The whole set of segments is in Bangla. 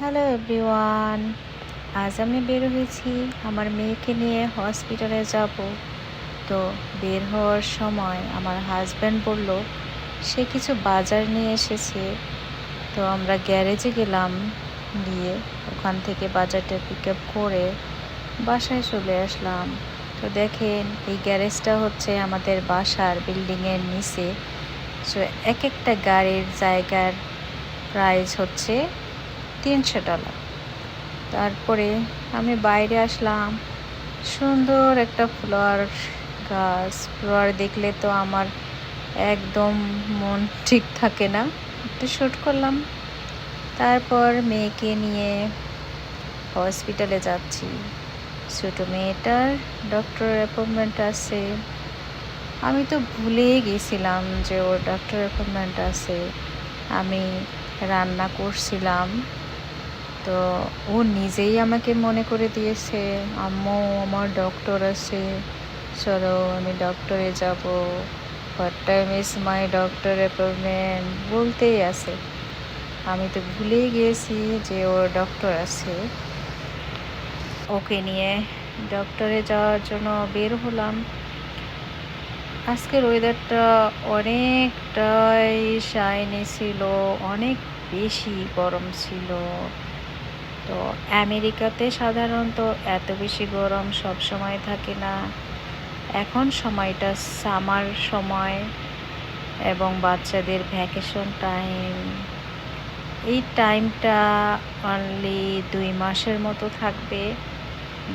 Hello everyone. আজ আমি বের হয়েছি আমার মেয়েকে নিয়ে হসপিটালে যাব। তো বের হওয়ার সময় আমার হাজব্যান্ড বলল সে কিছু বাজার নিয়ে এসেছে। তো আমরা গ্যারেজে গেলাম, গিয়ে ওখান থেকে বাজারটা পিক আপ করে বাসায় চলে আসলাম। তো দেখেন এই গ্যারেজটা হচ্ছে আমাদের বাসার বিল্ডিংয়ের নিচে। তো এক একটা গাড়ির জায়গার প্রাইস হচ্ছে $300। তারপরে আমি বাইরে আসলাম, সুন্দর একটা ফ্লাওয়ার গাছ। ফ্লাওয়ার দেখলে তো আমার একদম মন ঠিক থাকে না, একটু শ্যুট করলাম। তারপর মেয়েকে নিয়ে হসপিটালে যাচ্ছি। ছোটো মেয়েটার ডক্টর অ্যাপয়েন্টমেন্ট আছে। আমি তো ভুলেই গেছিলাম যে ওর ডক্টর অ্যাপয়েন্টমেন্ট আছে। আমি রান্না করছিলাম, তো ও নিজেই আমাকে মনে করে দিয়েছে, আম্মু আমার ডক্টর আছে, চলো আমি ডক্টরে যাব, what time is my doctor appointment বলতেই আছে। আমি তো ভুলেই গিয়েছি যে ওর ডক্টর আছে। ওকে নিয়ে ডক্টরে যাওয়ার জন্য বের হলাম। আজকের ওয়েদারটা অনেকটাই শাইনি ছিল, অনেক বেশি গরম ছিল। তো আমেরিকাতে সাধারণত এত বেশি গরম সব সময় থাকে না। এখন সময়টা সামার সময় এবং বাচ্চাদের ভ্যাকেশন টাইম। এই টাইমটা অনলি 2 মাসের মতো থাকবে,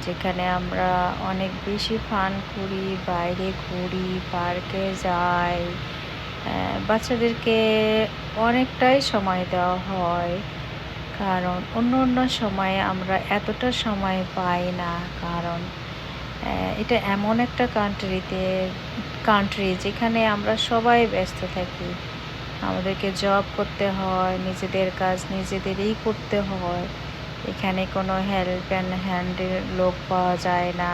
যেখানে আমরা অনেক বেশি ফান করি, বাইরে ঘুরি, পার্কে যাই। বাচ্চাদেরকে অনেকটাই সময় দেওয়া হয়, কারণ অন্য অন্য সময়ে আমরা এতটা সময় পাই না। কারণ এটা এমন একটা কান্ট্রি যেখানে আমরা সবাই ব্যস্ত থাকি। আমাদেরকে জব করতে হয়, নিজেদের কাজ নিজেদেরই করতে হয়। এখানে কোনো হেল্প অ্যান্ড হ্যান্ডের লোক পাওয়া যায় না।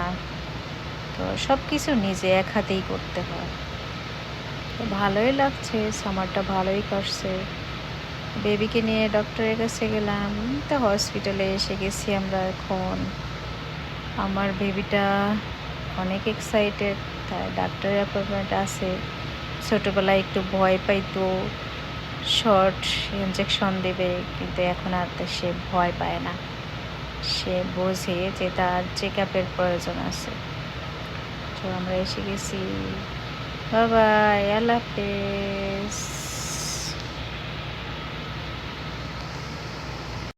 তো সব কিছু নিজে এক হাতেই করতে হয়। তো ভালোই লাগছে, সামারটা ভালোই কাটছে। বেবিকে নিয়ে ডক্টরের কাছে গেলাম, তো হসপিটালে এসে গেছি আমরা এখন। আমার বেবিটা অনেক এক্সাইটেড, তাই ডাক্তারের অ্যাপয়েন্টমেন্ট আছে। ছোটোবেলায় একটু ভয় পাইতো, শর্ট ইঞ্জেকশন দেবে, কিন্তু এখন আর সে ভয় পায় না। সে বোঝে যে তার চেক আপের প্রয়োজন আছে। তো আমরা এসে গেছি। বাই বাই, আল্লাহ হাফেজ।